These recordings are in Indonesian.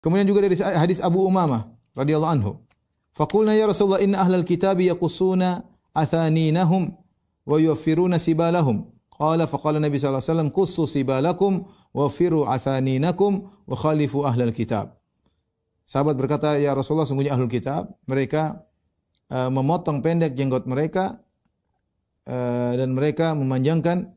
Kemudian juga dari hadis Abu Umamah radhiyallahu anhu. Faqulna ya Rasulullah inna ahlal kitabi yaqussuna athaninahum wa yuwaffiruna sibalahum. Faqala Nabi sallallahu alaihi wasallam qussu sibalakum waffiru athaninakum wa khalifu ahlal kitab. Sahabat berkata, ya Rasulullah, sungguhnya ahlul kitab mereka memotong pendek jenggot mereka dan mereka memanjangkan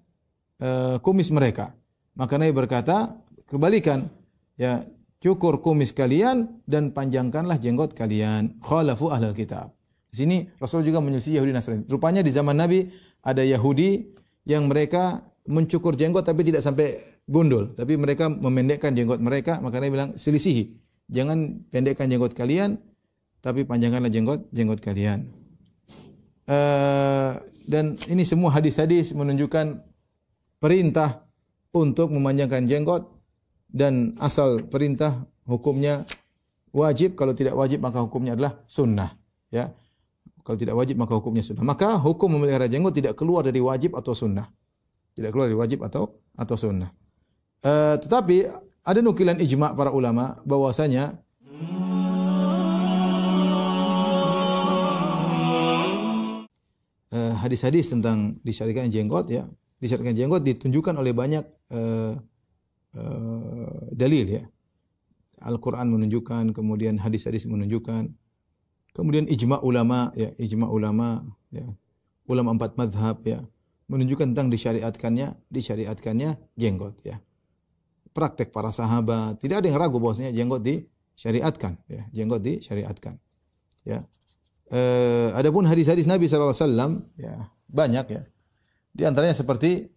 kumis mereka. Maka Nabi berkata, kebalikan, ya, cukur kumis kalian dan panjangkanlah jenggot kalian. Khalafu ahlul kitab. Di sini Rasul juga menyelisih Yahudi Nasrani. Rupanya di zaman Nabi ada Yahudi yang mereka mencukur jenggot tapi tidak sampai gundul, tapi mereka memendekkan jenggot mereka. Maka Nabi bilang, selisihi. Jangan pendekkan jenggot kalian, tapi panjangkanlah jenggot kalian. Dan ini semua hadis-hadis menunjukkan perintah untuk memanjangkan jenggot, dan asal perintah hukumnya wajib. Kalau tidak wajib maka hukumnya adalah sunnah. Ya, kalau tidak wajib maka hukumnya sunnah. Maka hukum memelihara jenggot tidak keluar dari wajib atau sunnah. Tidak keluar dari wajib atau sunnah. Tetapi ada nukilan ijma' para ulama bahwasanya hadis-hadis tentang disyariatkan jenggot, ya, disyariatkan jenggot ditunjukkan oleh banyak dalil, ya. Al-Quran menunjukkan, kemudian hadis-hadis menunjukkan, kemudian ijma' ulama, ya, ijma' ulama, ya, ulama 4 mazhab, ya, menunjukkan tentang disyariatkannya jenggot, ya. Praktek para sahabat, tidak ada yang ragu bahwasanya jenggot disyariatkan, ya, jenggot disyariatkan, ya. Adapun hadis-hadis Nabi sallallahu alaihi wasallam, ya, banyak, ya. Di antaranya seperti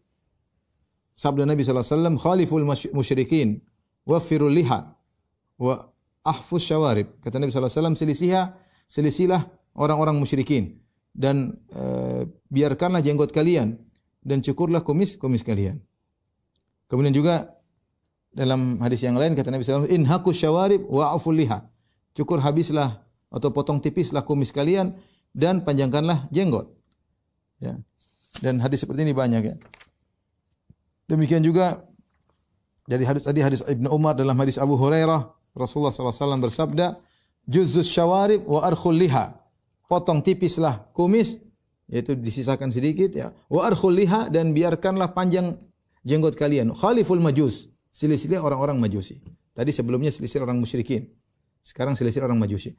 sabda Nabi sallallahu alaihi wasallam, khaliful musyrikin waffirul liha wa ahfuz syawarib. Kata Nabi sallallahu alaihi wasallam, selisilah orang-orang musyrikin dan biarkanlah jenggot kalian dan cukurlah kumis kalian. Kemudian juga dalam hadis yang lain kata Nabi sallallahu alaihi wasallam, inhaqus syawarib wa aful liha. Cukur habislah atau potong tipislah kumis kalian dan panjangkanlah jenggot. Ya. Dan hadis seperti ini banyak, ya. Demikian juga dari hadis Ibnu Umar dalam hadis Abu Hurairah, Rasulullah sallallahu alaihi wasallam bersabda, juzzus syawarib wa arkhul liha. Potong tipislah kumis, yaitu disisakan sedikit, ya. Wa arkhul liha, dan biarkanlah panjang jenggot kalian. Khaliful majus, selisih orang-orang Majusi. Tadi sebelumnya selisih orang musyrikin. Sekarang selisih orang Majusi.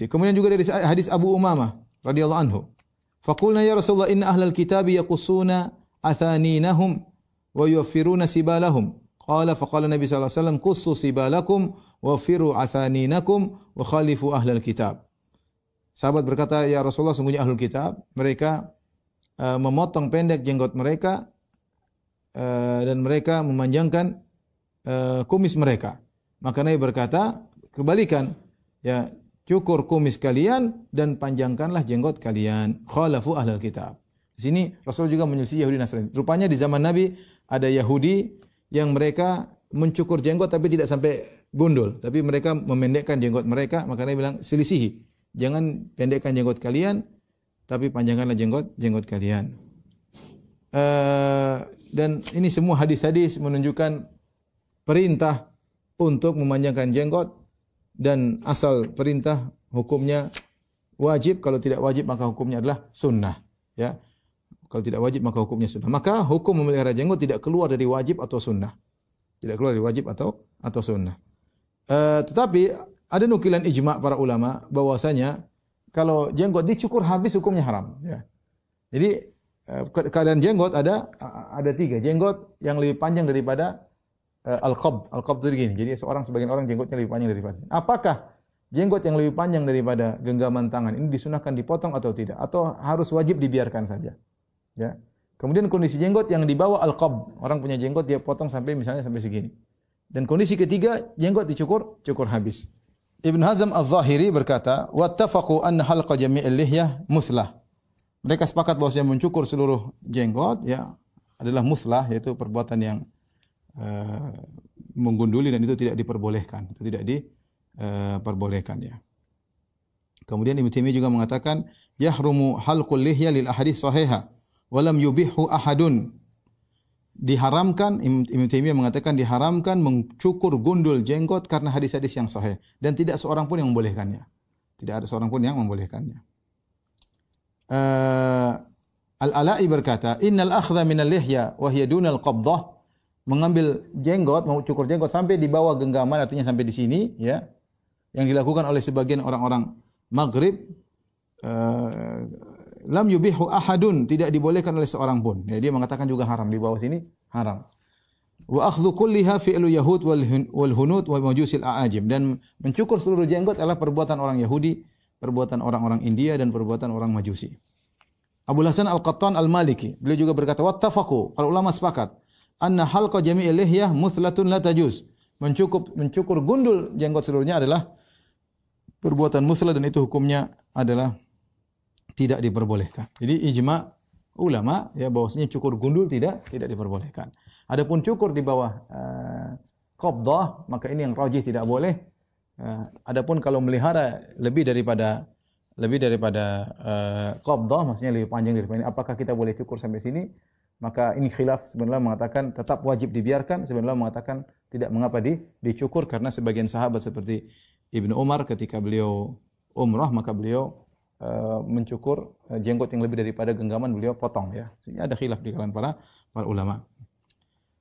Kemudian juga dari hadis Abu Umamah radhiyallahu anhu. Faqulna ya Rasulullah inna ahlal kitabi yaqussuna athaninahum wa yuwaffiruna sibalahum. Faqala Nabi sallallahu alaihi wasallam qussu sibalakum waffiru athaninakum wa khalifu ahlal kitab. Sahabat berkata, ya Rasulullah, sungguhnya ahlul kitab mereka memotong pendek jenggot mereka dan mereka memanjangkan kumis mereka. Maka Nabi berkata, kebalikan, ya, cukur kumis kalian dan panjangkanlah jenggot kalian. Khalafu ahlal kitab. Di sini Rasul juga menyelisih Yahudi Nasrani. Rupanya di zaman Nabi ada Yahudi yang mereka mencukur jenggot tapi tidak sampai gundul, tapi mereka memendekkan jenggot mereka. Maka Nabi bilang, selisihi. Jangan pendekkan jenggot kalian, tapi panjangkanlah jenggot kalian. Dan ini semua hadis-hadis menunjukkan perintah untuk memanjangkan jenggot, dan asal perintah hukumnya wajib. Kalau tidak wajib maka hukumnya adalah sunnah, ya. Kalau tidak wajib maka hukumnya sunnah. Maka hukum memelihara jenggot tidak keluar dari wajib atau sunnah. Tidak keluar dari wajib atau sunnah. Tetapi ada nukilan ijma' para ulama bahwasanya kalau jenggot dicukur habis hukumnya haram, ya. Jadi keadaan jenggot ada 3. Jenggot yang lebih panjang daripada al-qabd. Al-qabd itu begini. Jadi sebagian orang jenggotnya lebih panjang daripada. Apakah jenggot yang lebih panjang daripada genggaman tangan ini disunahkan dipotong atau tidak? Atau harus wajib dibiarkan saja? Ya. Kemudian kondisi jenggot yang di bawah al-qabd. Orang punya jenggot dia potong sampai segini. Dan kondisi ketiga, jenggot cukur habis. Ibn Hazm al-Zahiri berkata, wattafaqu anna halqa jami'il lihyah muslah. Mereka sepakat bahwasanya mencukur seluruh jenggot, ya, adalah muslah, yaitu perbuatan yang menggunduli, dan itu tidak diperbolehkan. Itu tidak diperbolehkan, ya. Kemudian Ibnu Taimiyah juga mengatakan, yahrumu halqul lihya lil ahadits sahihah wa lam yubihhu ahadun. diharamkan, Ibnu Taimiyah mengatakan diharamkan mencukur gundul jenggot karena hadis-hadis yang sahih dan tidak seorang pun yang membolehkannya. Tidak ada seorang pun yang membolehkannya. Al-Ala'i berkata, "Innal akhdha min al-lihya wa hiya duna al-qabdah." Mengambil jenggot, mau cukur jenggot sampai di bawah genggaman, artinya sampai di sini, ya. Yang dilakukan oleh sebagian orang-orang Maghrib, lam yubihu ahadun, tidak dibolehkan oleh seorang pun. Ya, dia mengatakan juga haram, di bawah sini haram. Wa akhdhu kulliha fi'lu yahud wal hunud wa majusil a'ajim, dan mencukur seluruh jenggot adalah perbuatan orang Yahudi, perbuatan orang-orang India dan perbuatan orang Majusi. Abu Hasan Al-Qattan Al-Maliki, beliau juga berkata, wattafaqu, para ulama sepakat, anna halqa jami'il lihyah muthlatun la tajuz. Mencukur gundul jenggot seluruhnya adalah perbuatan muslah dan itu hukumnya adalah tidak diperbolehkan. Jadi ijma ulama ya bahwasanya cukur gundul tidak diperbolehkan. Adapun cukur di bawah qabdah, maka ini yang rajih tidak boleh. Adapun kalau melihara lebih daripada qabdah, maksudnya lebih panjang daripada ini, apakah kita boleh cukur sampai sini? Maka ini khilaf, sebenarnya mengatakan tetap wajib dibiarkan, sebenarnya mengatakan tidak mengapa dicukur, karena sebagian sahabat seperti Ibnu Umar ketika beliau umrah maka beliau mencukur jenggot yang lebih daripada genggaman, beliau potong ya. Sehingga ada khilaf di kalangan para ulama.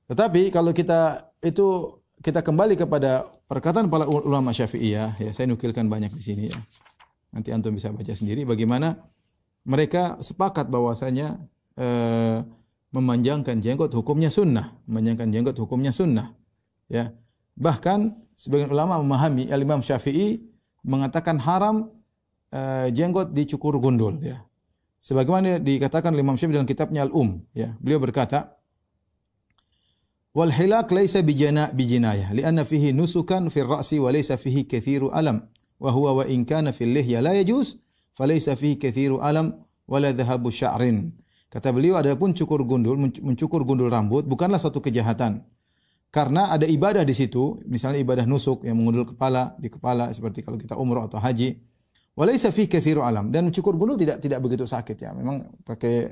Tetapi kalau kita kembali kepada perkataan para ulama Syafi'iyah, ya saya nukilkan banyak di sini ya. Nanti antum bisa baca sendiri bagaimana mereka sepakat bahwasanya memanjangkan jenggot hukumnya sunnah, memanjangkan jenggot hukumnya sunnah. Ya. Bahkan sebagian ulama memahami, Imam Syafi'i mengatakan haram jenggot dicukur gundul ya. Sebagaimana dikatakan oleh Imam Syafi'i dalam kitabnya Al-Um ya. Beliau berkata, "Wal hilaq laisa bijinayah, li'anna fihi nusukan fil ra'si wa laisa fihi katsiru alam." Wa huwa wa in kana fil lihya la yajuz falaysa fihi katsiru alam wala dhahabu sya'rin. Kata beliau, adapun mencukur gundul rambut bukanlah suatu kejahatan. Karena ada ibadah di situ, misalnya ibadah nusuk yang mengundul di kepala seperti kalau kita umrah atau haji. Walaysa fihi katsiru alam, dan mencukur gundul tidak begitu sakit ya. Memang pakai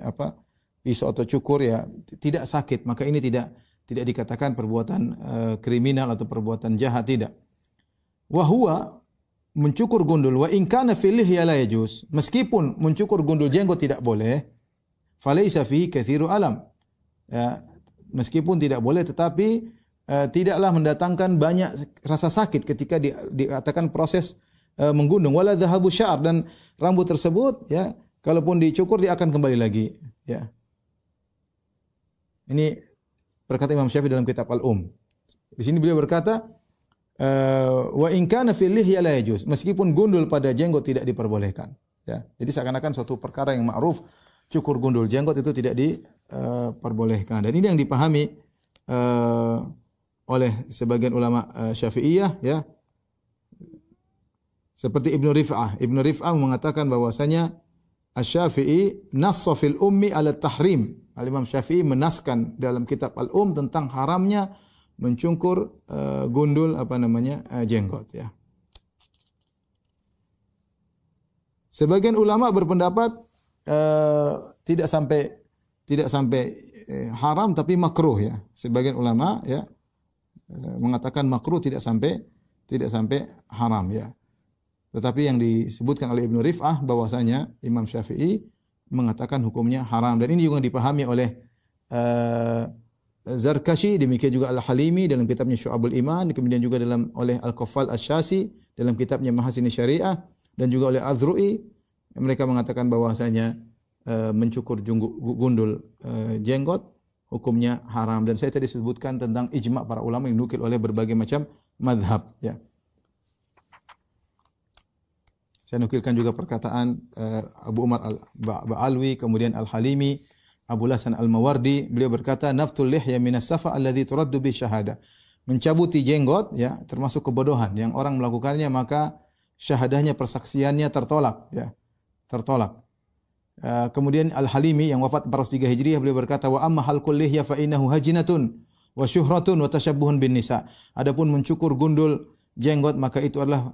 pisau atau cukur ya tidak sakit, maka ini tidak dikatakan perbuatan kriminal atau perbuatan jahat, tidak. Wa huwa, mencukur gundul, wa in kana fil lihya la yajuz, meskipun mencukur gundul jenggot tidak boleh, falaysa fihi katsiru alam. Ya, meskipun tidak boleh tetapi tidaklah mendatangkan banyak rasa sakit ketika dikatakan proses menggundung, wala dhahabu sya'r, dan rambut tersebut ya kalaupun dicukur dia akan kembali lagi ya. Ini perkataan Imam Syafi'i dalam kitab Al-Um. Di sini beliau berkata, wa in kana fil lihya la yajuz, meskipun gundul pada jenggot tidak diperbolehkan ya. Jadi seakan-akan suatu perkara yang ma'ruf, cukur gundul jenggot itu tidak diperbolehkan, dan ini yang dipahami oleh sebagian ulama Syafi'iyah ya. Seperti Ibnu Rif'ah mengatakan bahwasanya Asy-Syafi'i nassa fil ummi ala tahrim. Al-Imam Syafi'i menaskan dalam kitab Al-Um tentang haramnya mencukur gundul jenggot ya. Sebagian ulama berpendapat tidak sampai haram tapi makruh ya. Sebagian ulama ya mengatakan makruh, tidak sampai haram ya. Tetapi yang disebutkan oleh Ibnu Rif'ah bahwasanya Imam Syafi'i mengatakan hukumnya haram, dan ini juga dipahami oleh Zarkashi, demikian juga Al-Halimi dalam kitabnya Syu'abul Iman, kemudian juga oleh Al-Qaffal Asy-Syasi dalam kitabnya Mahasin Syariah, dan juga oleh Azru'i. Mereka mengatakan bahwasanya mencukur gundul jenggot hukumnya haram, dan saya tadi sebutkan tentang ijma' para ulama yang dinukil oleh berbagai macam mazhab ya. Saya nukilkan juga perkataan Abu Umar Al-Ba'alwi, kemudian Al-Halimi, Abu Hasan Al-Mawardi. Beliau berkata, naftul lihya minas safa alladhi turaddu bi syahada. Mencabuti jenggot ya termasuk kebodohan yang orang melakukannya maka syahadahnya, persaksiannya tertolak ya. Tertolak. Kemudian Al-Halimi yang wafat 403 Hijriah, beliau berkata, wa amma halqul lihya fa innahu hajinatun wa syuhratun wa tashabbuhun bin nisa. Adapun mencukur gundul jenggot maka itu adalah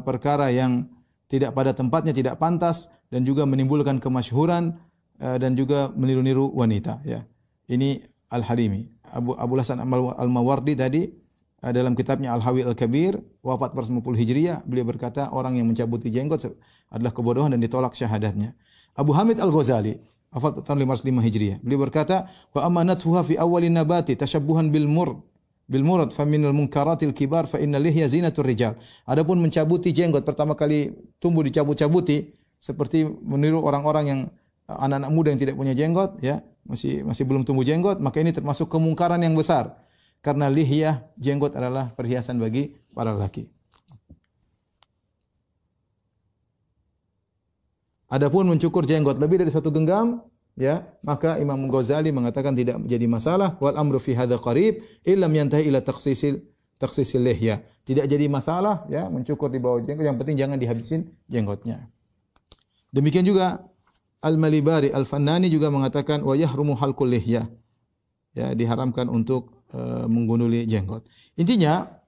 perkara yang tidak pada tempatnya, tidak pantas, dan juga menimbulkan kemasyhuran dan juga meniru-niru wanita ya. Ini Al-Harimi. Abu Hasan Al-Mawardi tadi dalam kitabnya Al-Hawi Al-Kabir wafat pada 90 Hijriah, beliau berkata orang yang mencabuti jenggot adalah kebodohan dan ditolak syahadatnya. Abu Hamid Al-Ghazali wafat tahun 505 Hijriah, beliau berkata wa amanatuha fi awwalin nabati tashabbuhan bil murad fa minal munkaratil kibar fa innal lihya zinatur rijal. Adapun mencabuti jenggot pertama kali tumbuh dicabut-cabuti seperti meniru orang-orang yang anak-anak muda yang tidak punya jenggot, ya, masih belum tumbuh jenggot, maka ini termasuk kemungkaran yang besar. Karena lihyah, jenggot adalah perhiasan bagi para lelaki. Adapun mencukur jenggot lebih dari satu genggam, ya, maka Imam Ghazali mengatakan tidak menjadi masalah. Wal amru fi hadza qarib illam yantahi ila takhsisil lihyah. Tidak jadi masalah, ya, mencukur di bawah jenggot, yang penting jangan dihabisin jenggotnya. Demikian juga Al-Malibari Al-Fannani juga mengatakan wa yahrumu halqul lihyah. Ya, diharamkan untuk menggunduli jenggot. Intinya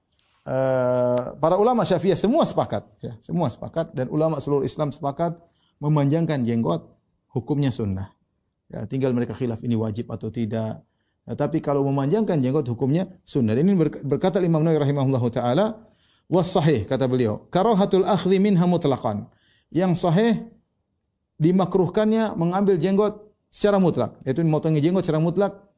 para ulama Syafi'iyah semua sepakat, ya, semua sepakat, dan ulama seluruh Islam sepakat memanjangkan jenggot hukumnya sunnah. Ya, tinggal mereka khilaf ini wajib atau tidak. Ya, tapi kalau memanjangkan jenggot hukumnya sunnah. Dan ini berkata Imam Nawawi rahimahullahu taala, was sahih kata beliau, karahatul akhdhi minha mutlaqan. Yang sahih dimakruhkannya mengambil jenggot secara mutlak, yaitu memotongi jenggot secara mutlak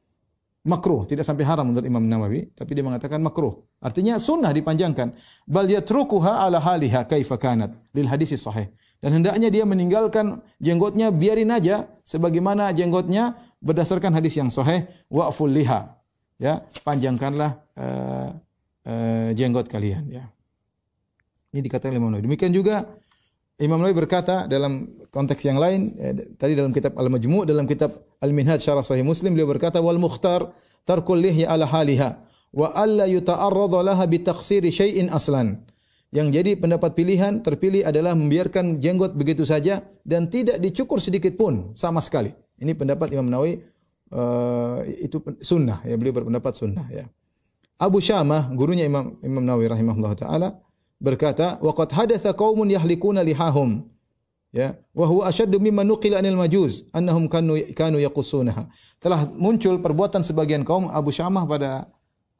makruh, tidak sampai haram menurut Imam Nawawi, tapi dia mengatakan makruh. Artinya sunnah dipanjangkan. Bal yatrukuha ala haliha kaifa kanat lil hadis sahih. Dan hendaknya dia meninggalkan jenggotnya, biarin aja sebagaimana jenggotnya berdasarkan hadis yang sahih, wa'ful liha. Ya, panjangkanlah jenggot kalian, ya. Ini dikatakan Imam Nawawi. Demikian juga Imam Nawawi berkata dalam konteks yang lain, tadi dalam kitab Al-Majmu', dalam kitab Al-Minhaj Syarah Sahih Muslim, beliau berkata wal mukhtar tarkul lihya ala haliha wa alla yuta'arradha laha bi taqsiri syai'in aslan. Yang jadi pendapat pilihan terpilih adalah membiarkan jenggot begitu saja dan tidak dicukur sedikit pun sama sekali. Ini pendapat Imam Nawawi, itu sunnah, ya, beliau berpendapat sunnah, ya. Abu Syamah, gurunya Imam Nawawi rahimahullah taala, berkata waqad hadatha qaumun yahlikuna lihahum, ya, wa huwa ashaddu mimma nuqila anil majuz annahum kanu yaqussunaha. Telah muncul perbuatan sebagian kaum, Abu Syamah pada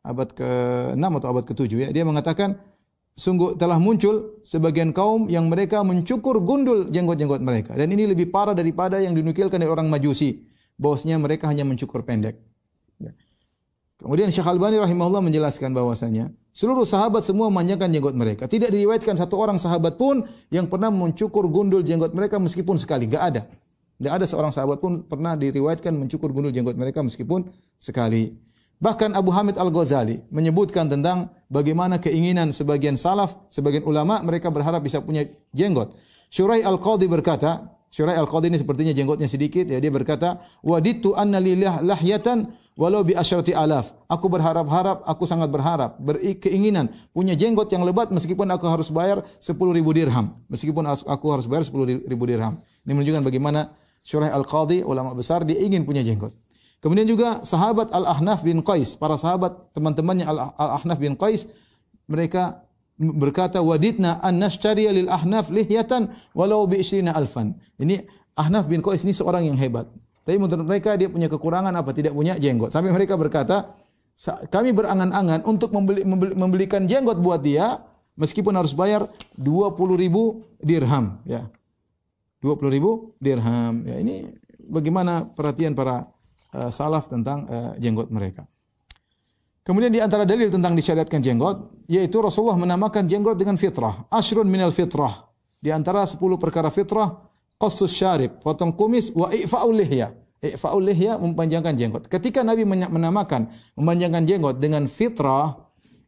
abad ke-6 atau abad ke-7, ya, dia mengatakan sungguh telah muncul sebagian kaum yang mereka mencukur gundul jenggot-jenggot mereka, dan ini lebih parah daripada yang dinukilkan dari orang Majusi, bahwasanya mereka hanya mencukur pendek, ya. Kemudian Syekh Albani rahimahullah menjelaskan bahwasanya seluruh sahabat semua memanjangkan jenggot mereka. Tidak diriwayatkan satu orang sahabat pun yang pernah mencukur gundul jenggot mereka meskipun sekali. Enggak ada. Tidak ada seorang sahabat pun pernah diriwayatkan mencukur gundul jenggot mereka meskipun sekali. Bahkan Abu Hamid Al-Ghazali menyebutkan tentang bagaimana keinginan sebagian salaf, sebagian ulama, mereka berharap bisa punya jenggot. Syurai Al-Qadhi berkata, Syurai Al-Qadhi ini sepertinya jenggotnya sedikit, ya, dia berkata, waditu anna lillah lahyatan walau bi asyrati alaf. Aku berharap-harap, aku sangat berharap, berkeinginan punya jenggot yang lebat meskipun aku harus bayar 10.000 dirham. Meskipun aku harus bayar 10.000 dirham. Ini menunjukkan bagaimana Syurai Al-Qadhi, ulama besar, dia ingin punya jenggot. Kemudian juga sahabat Al-Ahnaf bin Qais, para sahabat teman-temannya Al-Ahnaf bin Qais, mereka berkata wadidna an nashtariya lil Ahnaf lihyatan walau bi 20,000. Ini Ahnaf bin Qais ini seorang yang hebat. Tapi menurut mereka dia punya kekurangan apa? Tidak punya jenggot. Sampai mereka berkata, kami berangan-angan untuk membelikan jenggot buat dia meskipun harus bayar 20.000 dirham, ya. 20.000 dirham. Ya, ini bagaimana perhatian para salaf tentang jenggot mereka. Kemudian di antara dalil tentang disyariatkan jenggot, yaitu Rasulullah menamakan jenggot dengan fitrah. Ashrun minal fitrah. Di antara 10 perkara fitrah, qassus syarib, potong kumis, wa i'fa'ul lihya. I'fa'ul lihya, memanjangkan jenggot. Ketika Nabi menamakan memanjangkan jenggot dengan fitrah,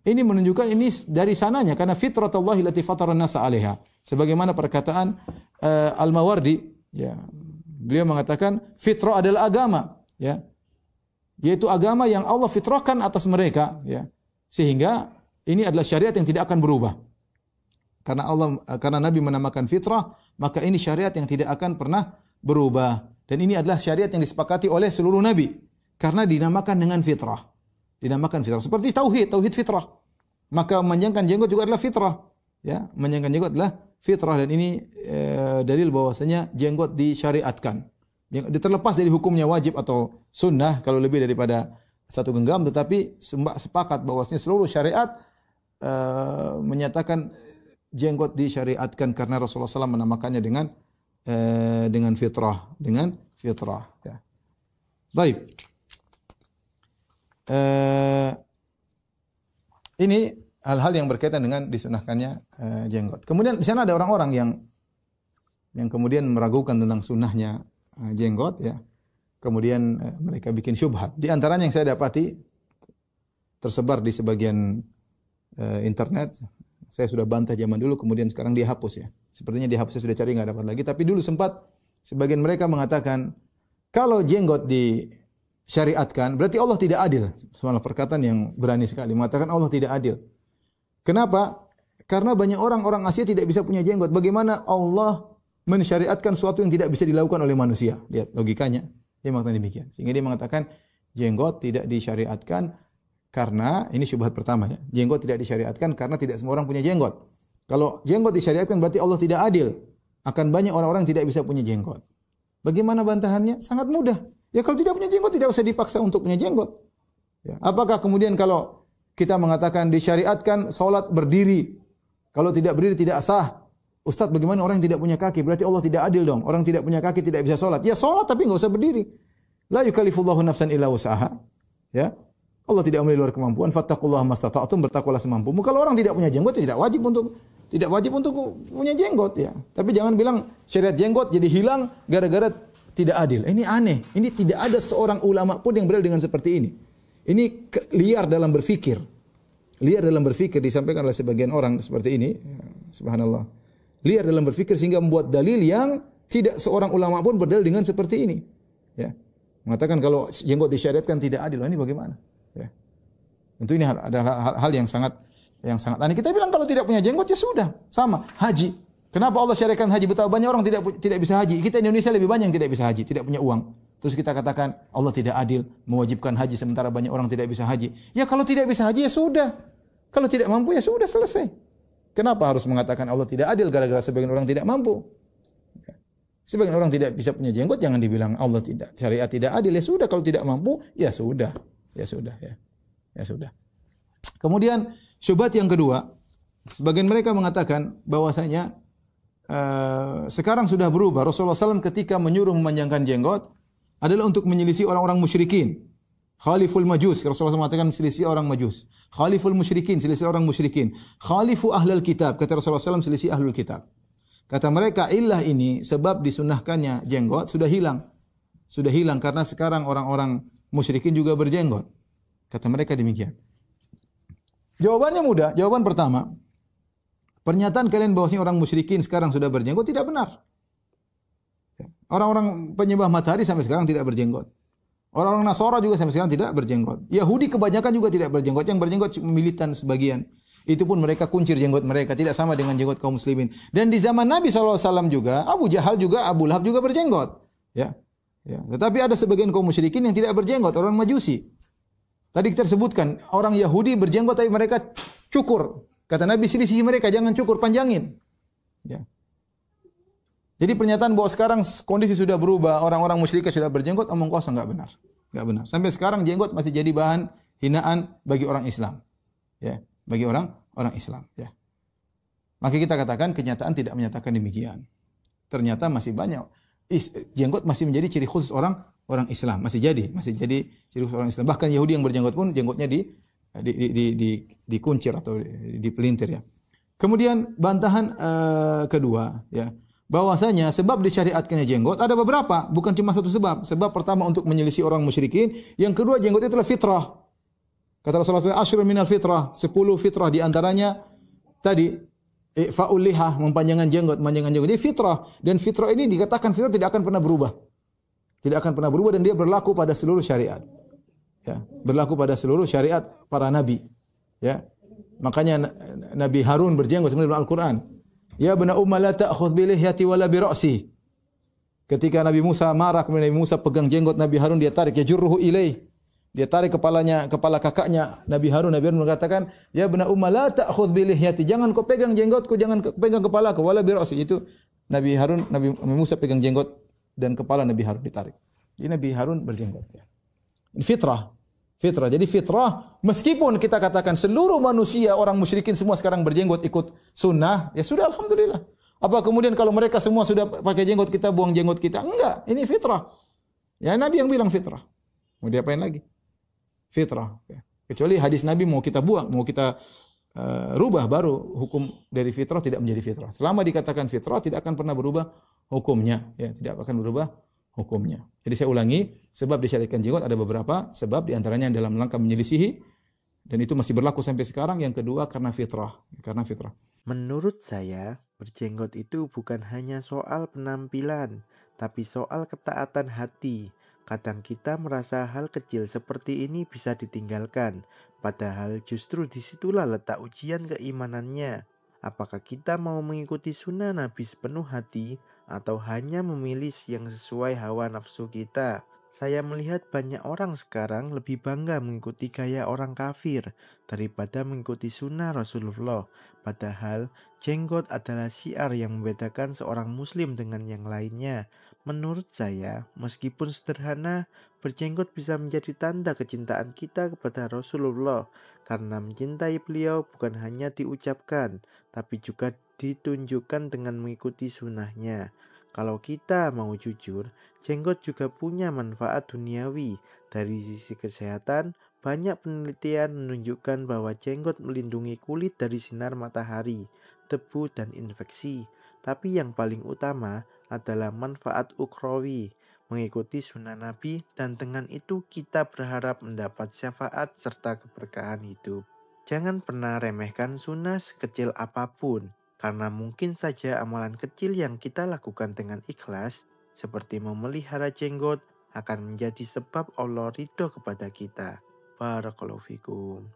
ini menunjukkan ini dari sananya, karena fitratullahi lati fatara nasa 'alaiha. Sebagaimana perkataan Al-Mawardi, ya, beliau mengatakan fitrah adalah agama, ya, yaitu agama yang Allah fitrahkan atas mereka, ya. Sehingga ini adalah syariat yang tidak akan berubah. Karena Nabi menamakan fitrah, maka ini syariat yang tidak akan pernah berubah. Dan ini adalah syariat yang disepakati oleh seluruh nabi karena dinamakan dengan fitrah. Dinamakan fitrah seperti tauhid fitrah. Maka memanjangkan jenggot juga adalah fitrah, ya. Memanjangkan jenggot adalah fitrah, dan ini dalil bahwasanya jenggot disyariatkan. Yang terlepas dari hukumnya wajib atau sunnah, kalau lebih daripada satu genggam, tetapi sepakat bahwasanya seluruh syariat menyatakan jenggot disyariatkan karena Rasulullah SAW menamakannya dengan fitrah, ya. Baik. Ini hal-hal yang berkaitan dengan disunahkannya jenggot. Kemudian di sana ada orang-orang yang kemudian meragukan tentang sunnahnya jenggot, ya. Kemudian mereka bikin syubhat. Di antaranya yang saya dapati tersebar di sebagian internet. Saya sudah bantah zaman dulu, kemudian sekarang dihapus, ya. Sepertinya dihapus, saya sudah cari nggak dapat lagi. Tapi dulu sempat sebagian mereka mengatakan kalau jenggot disyariatkan berarti Allah tidak adil. Subhanallah, perkataan yang berani sekali mengatakan Allah tidak adil. Kenapa? Karena banyak orang Asia tidak bisa punya jenggot. Bagaimana Allah mensyariatkan sesuatu yang tidak bisa dilakukan oleh manusia? Lihat logikanya. Dia mengatakan demikian. Sehingga dia mengatakan jenggot tidak disyariatkan karena, ini syubhat pertama, ya. Jenggot tidak disyariatkan karena tidak semua orang punya jenggot. Kalau jenggot disyariatkan berarti Allah tidak adil. Akan banyak orang-orang yang tidak bisa punya jenggot. Bagaimana bantahannya? Sangat mudah. Ya kalau tidak punya jenggot tidak usah dipaksa untuk punya jenggot. Ya. Apakah kemudian kalau kita mengatakan disyariatkan salat berdiri, kalau tidak berdiri tidak sah? Ustaz, bagaimana orang yang tidak punya kaki? Berarti Allah tidak adil dong. Orang tidak punya kaki tidak bisa salat. Ya salat tapi enggak usah berdiri. La yukallifullahu nafsan illa wus'aha. Ya. Allah tidak memberi luar kemampuan. Fattaqullaha mastata'tum, bertakwalah semampumu. Kalau orang tidak punya jenggot tidak wajib untuk punya jenggot, ya. Tapi jangan bilang syariat jenggot jadi hilang gara-gara tidak adil. Ini aneh. Ini tidak ada seorang ulama pun yang berdalil dengan seperti ini. Ini liar dalam berfikir. Liar dalam berfikir disampaikan oleh sebagian orang seperti ini. Subhanallah. Liar dalam berfikir sehingga membuat dalil yang tidak seorang ulama pun berdalil dengan seperti ini. Ya. Mengatakan kalau jenggot disyariatkan tidak adil. Ini bagaimana? Ya. Tentu ini adalah hal yang sangat aneh. Kita bilang kalau tidak punya jenggot ya sudah, sama. Haji. Kenapa Allah syariatkan haji? Betapa banyak orang tidak bisa haji. Kita Indonesia lebih banyak yang tidak bisa haji, tidak punya uang. Terus kita katakan Allah tidak adil mewajibkan haji sementara banyak orang tidak bisa haji. Ya kalau tidak bisa haji ya sudah. Kalau tidak mampu ya sudah, selesai. Kenapa harus mengatakan Allah tidak adil gara-gara sebagian orang tidak mampu? Sebagian orang tidak bisa punya jenggot, jangan dibilang Allah tidak, syariat tidak adil. Ya sudah, kalau tidak mampu ya sudah. Ya sudah, ya. Ya sudah. Kemudian syubhat yang kedua, sebagian mereka mengatakan bahwasanya sekarang sudah berubah. Rasulullah SAW ketika menyuruh memanjangkan jenggot adalah untuk menyelisih orang-orang musyrikin. Khaliful majus, Rasulullah SAW mengatakan selisih orang majus. Khaliful musyrikin, selisih orang musyrikin. Khalifu ahlul kitab, kata Rasulullah SAW selisih ahlul kitab. Kata mereka, illah ini sebab disunahkannya jenggot sudah hilang. Sudah hilang karena sekarang orang-orang musyrikin juga berjenggot. Kata mereka demikian. Jawabannya mudah. Jawaban pertama, pernyataan kalian bahwasanya orang musyrikin sekarang sudah berjenggot tidak benar. Orang-orang penyembah matahari sampai sekarang tidak berjenggot. Orang-orang Nasara juga sampai sekarang tidak berjenggot. Yahudi kebanyakan juga tidak berjenggot. Yang berjenggot cuma militan sebagian. Itu pun mereka kuncir jenggot mereka. Tidak sama dengan jenggot kaum muslimin. Dan di zaman Nabi SAW juga, Abu Jahal juga, Abu Lahab juga berjenggot. Ya. Ya. Tetapi ada sebagian kaum musyrikin yang tidak berjenggot. Orang majusi. Tadi kita sebutkan, orang Yahudi berjenggot tapi mereka cukur. Kata Nabi, selisih mereka, jangan cukur, panjangin. Ya. Jadi pernyataan bahwa sekarang kondisi sudah berubah, orang-orang musyrikin sudah berjenggot, omong kosong, enggak benar. Enggak benar. Sampai sekarang jenggot masih jadi bahan hinaan bagi orang Islam. Ya, bagi orang Islam, ya. Maka kita katakan kenyataan tidak menyatakan demikian. Ternyata masih banyak jenggot masih menjadi ciri khusus orang Islam, masih jadi ciri khusus orang Islam. Bahkan Yahudi yang berjenggot pun jenggotnya dikuncir atau dipelintir, ya. Kemudian bantahan kedua, ya. Bahwasanya sebab disyariatkannya jenggot ada beberapa, bukan cuma satu sebab. Sebab pertama untuk menyelisih orang musyrikin, yang kedua jenggot itu adalah fitrah. Kata Rasulullah SAW, asyrun minal fitrah, 10 fitrah di antaranya tadi fa'ul lihah, memanjangkan jenggot. Jadi fitrah, dan fitrah ini dikatakan fitrah tidak akan pernah berubah. Tidak akan pernah berubah dan dia berlaku pada seluruh syariat. Ya, berlaku pada seluruh syariat para nabi. Ya. Makanya Nabi Harun berjenggot sebenarnya dalam Al-Qur'an. Ya bena umma la ta'khudh bi lihyati wala bi ra'si. Ketika Nabi Musa marah, kemudian Nabi Musa pegang jenggot Nabi Harun, dia tarik, ya jurruhu ilaih. Dia tarik kepala kakaknya Nabi Harun. Nabi Harun mengatakan, ya bena umma la ta'khudh bi lihyati. Jangan kau pegang jenggotku, jangan pegang kepalaku, wala bi ra'si. Itu Nabi Musa pegang jenggot dan kepala Nabi Harun ditarik. Jadi Nabi Harun berjenggot. Ini fitrah. Fitrah. Jadi fitrah, meskipun kita katakan seluruh manusia, orang musyrikin semua sekarang berjenggot ikut sunnah, ya sudah alhamdulillah. Apa kemudian kalau mereka semua sudah pakai jenggot, kita buang jenggot kita? Enggak, ini fitrah. Ya Nabi yang bilang fitrah. Mau diapain lagi? Fitrah. Ya. Kecuali hadis Nabi mau kita buang, mau kita rubah, baru hukum dari fitrah tidak menjadi fitrah. Selama dikatakan fitrah tidak akan pernah berubah hukumnya, ya tidak akan berubah hukumnya. Jadi saya ulangi, sebab disyariatkan jenggot ada beberapa sebab, diantaranya dalam rangka menyelisihi, dan itu masih berlaku sampai sekarang. Yang kedua karena fitrah, Menurut saya, berjenggot itu bukan hanya soal penampilan, tapi soal ketaatan hati. Kadang kita merasa hal kecil seperti ini bisa ditinggalkan, padahal justru disitulah letak ujian keimanannya. Apakah kita mau mengikuti sunnah Nabi sepenuh hati, atau hanya memilih yang sesuai hawa nafsu kita? Saya melihat banyak orang sekarang lebih bangga mengikuti gaya orang kafir daripada mengikuti sunnah Rasulullah. Padahal jenggot adalah syiar yang membedakan seorang muslim dengan yang lainnya. Menurut saya, meskipun sederhana, berjenggot bisa menjadi tanda kecintaan kita kepada Rasulullah. Karena mencintai beliau bukan hanya diucapkan, tapi juga ditunjukkan dengan mengikuti sunnahnya. Kalau kita mau jujur, jenggot juga punya manfaat duniawi. Dari sisi kesehatan, banyak penelitian menunjukkan bahwa jenggot melindungi kulit dari sinar matahari, debu, dan infeksi. Tapi yang paling utama adalah manfaat ukhrawi, mengikuti sunnah Nabi, dan dengan itu kita berharap mendapat syafaat serta keberkahan hidup. Jangan pernah remehkan sunnah sekecil apapun, karena mungkin saja amalan kecil yang kita lakukan dengan ikhlas, seperti memelihara jenggot, akan menjadi sebab Allah ridho kepada kita. Barakallahu fikum.